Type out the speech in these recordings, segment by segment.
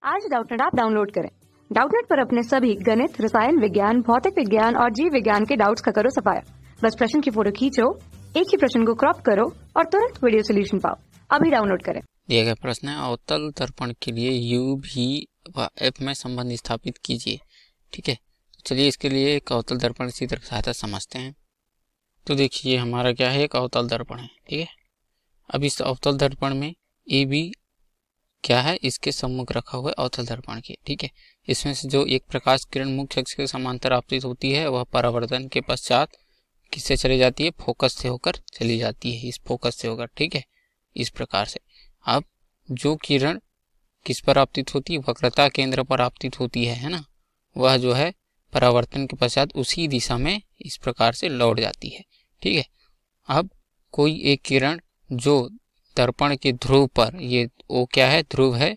आज Doubtnut app download करें। Doubtnut पर अपने सभी गणित, रसायन विज्ञान, भौतिक विज्ञान और जीव विज्ञान के डाउट्स का करो सफाया। बस प्रश्न की फोटो खींचो, एक ही प्रश्न को क्रॉप करो और तुरंत वीडियो सोल्यूशन पाओ। अभी डाउनलोड करें। दिया गया प्रश्न है, अवतल दर्पण के लिए u v व f में संबंध स्थापित कीजिए। ठीक है, तो चलिए इसके लिए एक अवतल दर्पण की तरह सहायता समझते हैं। तो देखिए हमारा क्या है, एक अवतल दर्पण है। ठीक है, अब इस अवतल दर्पण में ए बी क्या है, इसके सम्मुख रखा हुआ है अवतल दर्पण के। ठीक है, इसमें से जो एक प्रकाश किरण मुख्य अक्ष के समांतर आपतित होती है वह परावर्तन के पश्चात किससे चली जाती है, फोकस से होकर चली जाती है, इस फोकस से होकर। ठीक है, इस प्रकार से। अब जो किरण किस पर आपतित होती है, वक्रता केंद्र पर आपतित होती है ना, वह जो है परावर्तन के पश्चात उसी दिशा में इस प्रकार से लौट जाती है। ठीक है, अब कोई एक किरण जो दर्पण के ध्रुव पर, ये वो क्या है, ध्रुव है,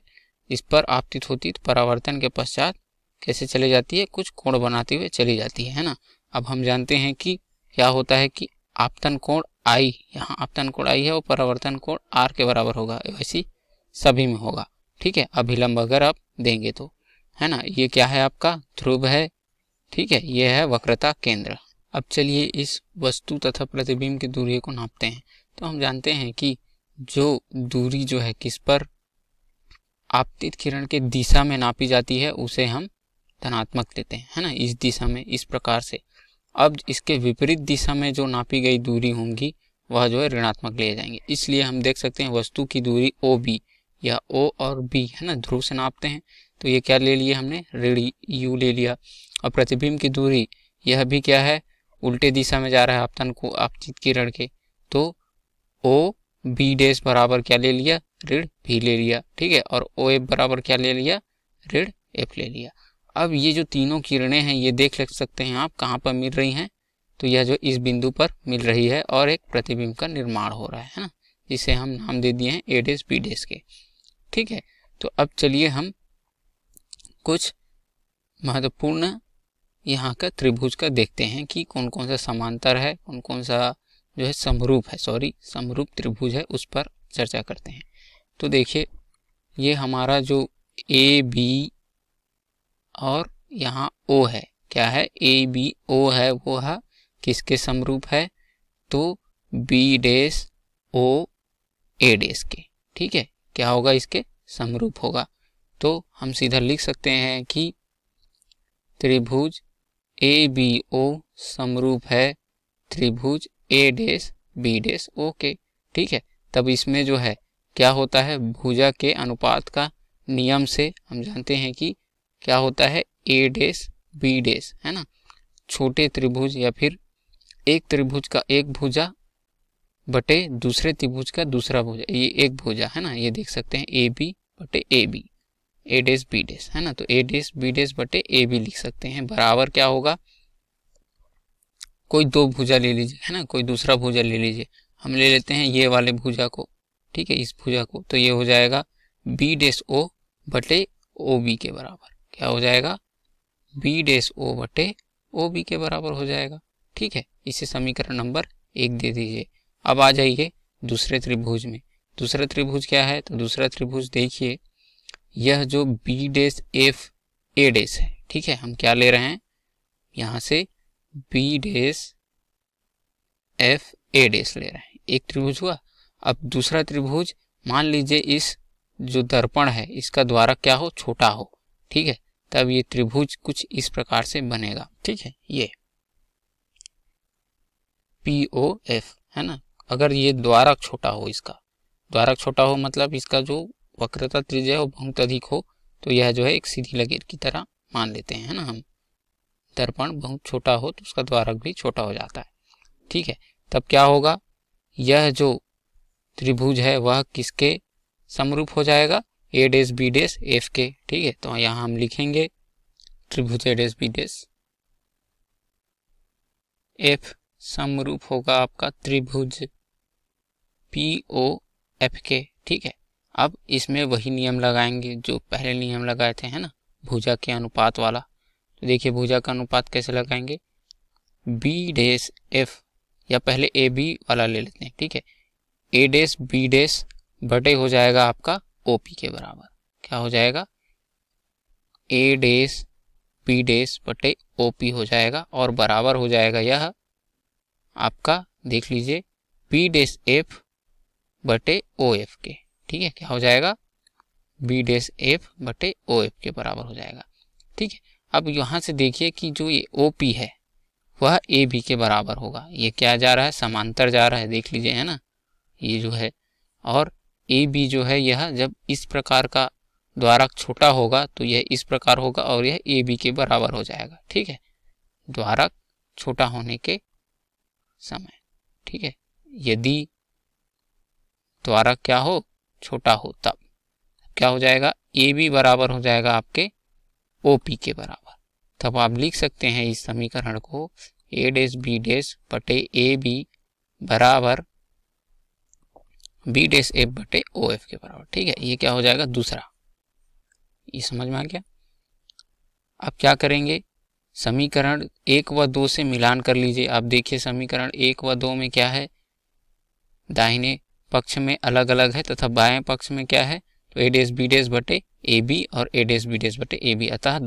इस पर आपतित होती है, तो परावर्तन के पश्चात कैसे चले जाती है, कुछ कोण बनाते हुए चली जाती है ना। अब हम जानते हैं कि क्या होता है कि आपतन कोण I, यहाँ आपतन कोण I है, वो परावर्तन कोण R के बराबर होगा, वैसी सभी में होगा। ठीक है, अभिलंब अगर आप देंगे तो, है ना। ये क्या है, आपका ध्रुव है। ठीक है, ये है वक्रता केंद्र। अब चलिए इस वस्तु तथा प्रतिबिंब की दूरी को नापते हैं। तो हम जानते हैं कि जो दूरी जो है किस पर आपतित किरण के दिशा में नापी जाती है उसे हम धनात्मक लेते हैं, है ना, इस दिशा में, इस प्रकार से। अब इसके विपरीत दिशा में जो नापी गई दूरी होंगी वह जो है ऋणात्मक ले जाएंगे। इसलिए हम देख सकते हैं वस्तु की दूरी ओ बी या ओ और बी, है ना, ध्रुव से नापते हैं, तो ये क्या ले लिया हमने, ऋण यू ले लिया। और प्रतिबिंब की दूरी यह भी क्या है, उल्टे दिशा में जा रहा है आपतन को आपतित किरण के, तो ओ बी डैश बराबर क्या ले लिया, ऋण भी ले लिया। ठीक है, और ओ एफ बराबर क्या ले लिया, ऋण एफ ले लिया। अब ये जो तीनों किरणें हैं ये देख सकते हैं आप कहाँ पर मिल रही हैं, तो यह जो इस बिंदु पर मिल रही है और एक प्रतिबिंब का निर्माण हो रहा है ना, जिसे हम नाम दे दिए हैं ए डैश बी डैश के। ठीक है, तो अब चलिए हम कुछ महत्वपूर्ण यहाँ का त्रिभुज का देखते हैं कि कौन कौन सा समांतर है, कौन कौन सा जो है समरूप है, समरूप त्रिभुज है, उस पर चर्चा करते हैं। तो देखिए ये हमारा जो ए बी और यहाँ ओ है, क्या है, ए बी ओ है, वो है किसके समरूप है, तो बी डैश ओ ए डैश के। ठीक है, क्या होगा, इसके समरूप होगा। तो हम सीधा लिख सकते हैं कि त्रिभुज ए बी ओ समरूप है त्रिभुज ए डैश बी डैश ओ के। ठीक है, तब इसमें जो है क्या होता है, भुजा के अनुपात का नियम से हम जानते हैं कि क्या होता है, ए डैश बी डैश, है ना, छोटे त्रिभुज या फिर एक त्रिभुज का एक भुजा बटे दूसरे त्रिभुज का दूसरा भुजा, ये एक भुजा है ना, ये देख सकते हैं ए बी बटे A B, A dash B dash, है ना, तो ए डैश बी डैश बटे ए बी लिख सकते हैं, बराबर क्या होगा, कोई दो भुजा ले लीजिए, है ना, कोई दूसरा भुजा ले लीजिए, हम ले लेते हैं ये वाले भुजा को। ठीक है, इस भुजा को, तो ये हो जाएगा बी डैश ओ बटे ओ बी के बराबर, क्या हो जाएगा, बी डैश ओ बटे ओ बी के बराबर हो जाएगा। ठीक है, इसे समीकरण नंबर 1 दे दीजिए। अब आ जाइए दूसरे त्रिभुज में। दूसरा त्रिभुज क्या है, तो दूसरा त्रिभुज देखिए, यह जो B dash F A dash है। ठीक है, हम क्या ले रहे हैं, यहाँ से B dash F A dash ले रहे हैं, एक त्रिभुज हुआ। अब दूसरा त्रिभुज, मान लीजिए इस जो दर्पण है इसका द्वारक क्या हो, छोटा हो। ठीक है, तब ये त्रिभुज कुछ इस प्रकार से बनेगा। ठीक है, ये पी ओ एफ, है ना, अगर ये द्वारक छोटा हो, इसका द्वारक छोटा हो मतलब इसका जो वक्रता त्रिज्या है वो बहुत अधिक हो, तो यह जो है एक सीधी लकीर की तरह मान लेते हैं, है ना हम, दर्पण बहुत छोटा हो तो उसका द्वारक भी छोटा हो जाता है। ठीक है, तब क्या होगा, यह जो त्रिभुज है वह किसके समरूप हो जाएगा, ए डैश बी डैश एफ के। ठीक है, तो यहाँ हम लिखेंगे त्रिभुज ए डैश बी डैश एफ समरूप होगा आपका त्रिभुज पी ओ एफ के। ठीक है, अब इसमें वही नियम लगाएंगे जो पहले नियम लगाए थे, है ना, भुजा के अनुपात वाला। तो देखिए भुजा का अनुपात कैसे लगाएंगे, बी डैश एफ, या पहले ए बी वाला ले लेते हैं। ठीक है, ए डैश बी डैश बटे हो जाएगा आपका ओ पी के बराबर, क्या हो जाएगा, ए डैश बी डैश बटे ओ पी हो जाएगा और बराबर हो जाएगा यह आपका, देख लीजिए, बी डैश एफ बटे ओ एफ के। ठीक है, क्या हो जाएगा, बी डैश एफ बटे ओ एफ के बराबर हो जाएगा। ठीक है, अब यहाँ से देखिए कि जो ये ओ पी है वह ए बी के बराबर होगा। ये क्या जा रहा है, समांतर जा रहा है, देख लीजिए, है ना, ये जो है। और ए बी जो है यह जब इस प्रकार का द्वारक छोटा होगा तो यह इस प्रकार होगा और यह ए बी के बराबर हो जाएगा। ठीक है, द्वारक छोटा होने के समय। ठीक है, यदि द्वारक क्या हो, छोटा हो, तब क्या हो जाएगा, ए बी बराबर हो जाएगा आपके ओ पी के बराबर। तब आप लिख सकते हैं इस समीकरण को ए डैश बी डैश बटे ए बी बराबर बी डैश एफ बटे ओ एफ के बराबर। ठीक है, ये क्या हो जाएगा, दूसरा। ये समझ में आ गया। अब क्या करेंगे, समीकरण 1 व 2 से मिलान कर लीजिए। आप देखिए समीकरण 1 व 2 में क्या है, दाहिने पक्ष में अलग अलग है तथा बाएं पक्ष में क्या है, तो ए डैश बी डैश बटे ए बी और ए डैश बी डैश बटे ए बी, अतः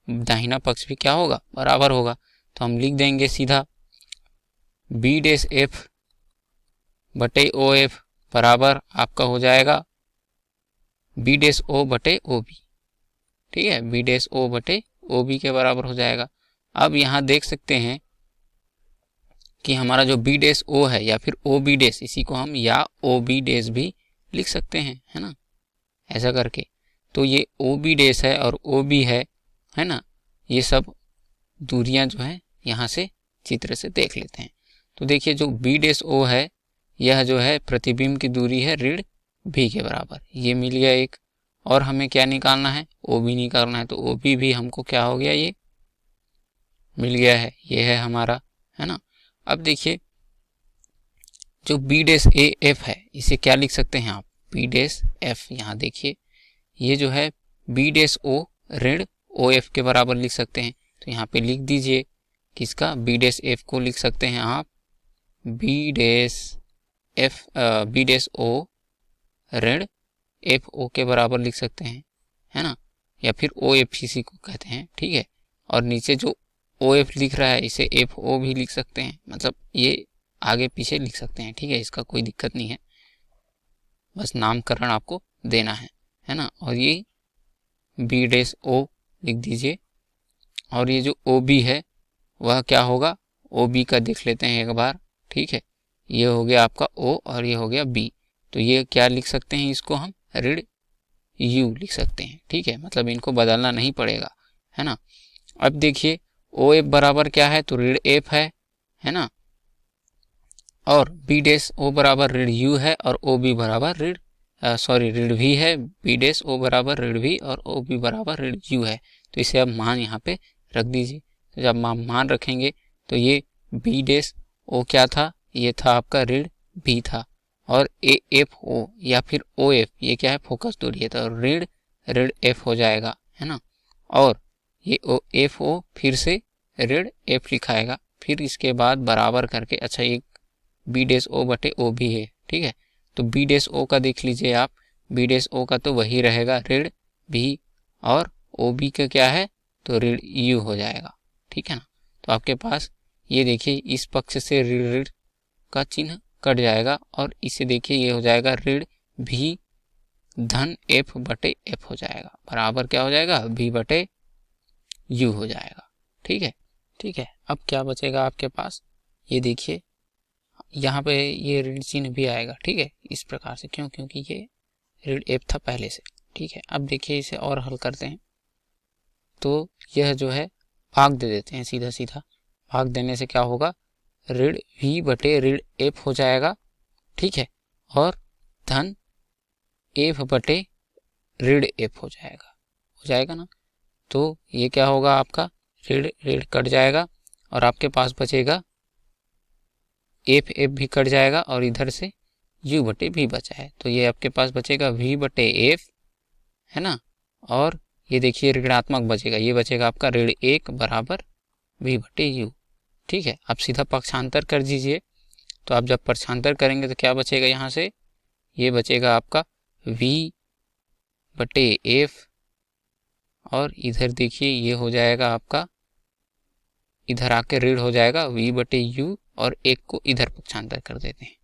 दाहिना पक्ष भी क्या होगा, बराबर होगा। तो हम लिख देंगे सीधा बी डैश एफ बटे ओ एफ बराबर आपका हो जाएगा बी डैश ओ बटे ओ बी। ठीक है, बी डैश ओ बटे ओ बी के बराबर हो जाएगा। अब यहाँ देख सकते हैं कि हमारा जो बी डैश ओ है या फिर ओ बी डैश, इसी को हम या ओ बी डैश भी लिख सकते हैं, है ना, ऐसा करके। तो ये ओ बी डैश है और ओ बी है ना, ये सब दूरियां जो है यहाँ से चित्र से देख लेते हैं। तो देखिए जो बी डैश ओ है यह जो है प्रतिबिंब की दूरी है ऋण भी के बराबर, ये मिल गया एक। और हमें क्या निकालना है, ओ बी निकालना है। तो ओ बी भी हमको क्या हो गया, ये मिल गया है, ये है हमारा, है ना। अब देखिए जो बी डैश ए एफ है इसे क्या लिख सकते हैं आप, बी डैश एफ। यहाँ देखिए ये जो है बी डैश ओ ऋण ओ एफ के बराबर लिख सकते हैं। तो यहाँ पे लिख दीजिए किसका, बी डैश एफ को लिख सकते हैं आप B dash F B dash O ऋण एफ ओ के बराबर लिख सकते हैं, है ना, या फिर ओ एफ इसी को कहते हैं। ठीक है, और नीचे जो ओ एफ लिख रहा है इसे एफ ओ भी लिख सकते हैं, मतलब ये आगे पीछे लिख सकते हैं। ठीक है, इसका कोई दिक्कत नहीं है, बस नामकरण आपको देना है ना। और ये बी डैश ओ लिख दीजिए। और ये जो ओ बी है वह क्या होगा, ओ बी का देख लेते हैं एक बार। ठीक है, ये हो गया आपका ओ और ये हो गया बी। तो ये क्या लिख सकते हैं, इसको हम ऋण यू लिख सकते हैं। ठीक है, मतलब इनको बदलना नहीं पड़ेगा, है ना। अब देखिए ओ एफ बराबर क्या है, तो ऋण एफ है ना, और बी डैश ओ बराबर ऋण यू है और ओ बी बराबर ऋण ऋण भी है। बी डैश ओ बराबर ऋण भी और ओ बी बराबर ऋण यू है। तो इसे अब मान यहाँ पे रख दीजिए। तो जब मान रखेंगे तो ये बी डैश ओ क्या था, ये था आपका ऋण भी था, और ए एफ ओ या फिर ओ एफ ये क्या है, फोकस दूरी है, तो ऋण एफ हो जाएगा, है ना। और ये ओ एफ ओ फिर से ऋण एफ लिखाएगा, फिर इसके बाद बराबर करके, अच्छा एक बी डैश ओ बटे ओ भी है। ठीक है, तो बी डैश ओ का देख लीजिए आप, बी डैश ओ का तो वही रहेगा ऋण भी, और ओ बी का क्या है, तो ऋण यू हो जाएगा। ठीक है ना, तो आपके पास ये देखिए इस पक्ष से ऋण का चिन्ह कट जाएगा और इसे देखिए ये हो जाएगा ऋण भी धन एफ बटे एफ हो जाएगा, बराबर क्या हो जाएगा, भी बटे यू हो जाएगा। ठीक है, ठीक है। अब क्या बचेगा आपके पास, ये देखिए यहाँ पे ये ऋण चिन्ह भी आएगा। ठीक है, इस प्रकार से, क्यों, क्योंकि ये ऋण एफ था पहले से। ठीक है, अब देखिए इसे और हल करते हैं। तो यह जो है भाग दे देते हैं, सीधा सीधा भाग देने से क्या होगा, ऋण वी बटे ऋण एफ हो जाएगा। ठीक है, और धन एफ बटे ऋण एफ हो जाएगा ना। तो ये क्या होगा आपका, ऋण ऋण कट जाएगा और आपके पास बचेगा एफ एफ भी कट जाएगा और इधर से यू बटे भी बचा है, तो ये आपके पास बचेगा वी बटे एफ, है ना। और ये देखिए ऋणात्मक बचेगा, ये बचेगा आपका ऋण 1 बराबर वी बटे यू। ठीक है, आप सीधा पक्षांतर कर दीजिए। तो आप जब पक्षांतर करेंगे तो क्या बचेगा, यहाँ से ये बचेगा आपका v बटे एफ और इधर देखिए ये हो जाएगा आपका, इधर आके ऋण हो जाएगा v/u और 1 को इधर पक्षांतर कर देते हैं।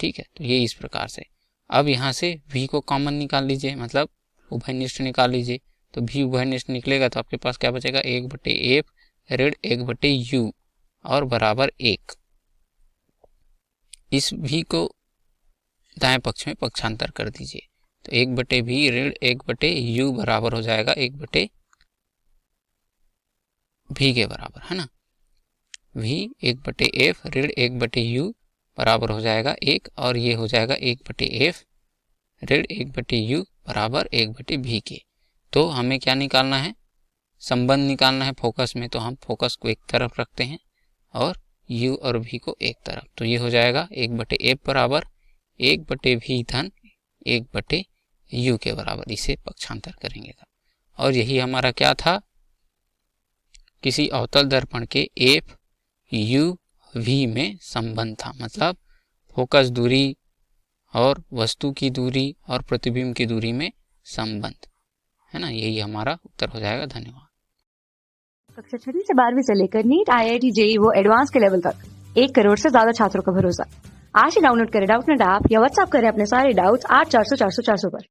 ठीक है, तो ये इस प्रकार से। अब यहाँ से v को कॉमन निकाल लीजिए, मतलब उभयनिष्ठ निकाल लीजिए। तो v उभयनिष्ठ निकलेगा तो आपके पास क्या बचेगा, 1/f ऋण 1/u और बराबर 1। इस v को दाएं पक्ष में पक्षांतर कर दीजिए, तो 1/v ऋण 1/u बराबर हो जाएगा 1/v के बराबर, है ना। v 1/f ऋण 1/u बराबर हो जाएगा 1 और ये हो जाएगा 1/f ऋण 1/u बराबर 1/v के। तो हमें क्या निकालना है, संबंध निकालना है फोकस में। तो हम फोकस को एक तरफ रखते हैं और u और v को एक तरफ। तो ये हो जाएगा 1/f बराबर 1/v धन 1/u के बराबर, इसे पक्षांतर करेंगे। और यही हमारा क्या था, किसी अवतल दर्पण के f u v में संबंध था, मतलब फोकस दूरी और वस्तु की दूरी और प्रतिबिंब की दूरी में संबंध, है ना। यही हमारा उत्तर हो जाएगा। धन्यवाद। कक्षा 6वीं से 12वीं से लेकर नीट, IIT, JEE वो एडवांस के लेवल तक 1 करोड़ से ज्यादा छात्रों का भरोसा। आज ही डाउनलोड करें डाउटनेट ऐप या व्हाट्सएप करें अपने सारे डाउट्स 8400 400 400 पर।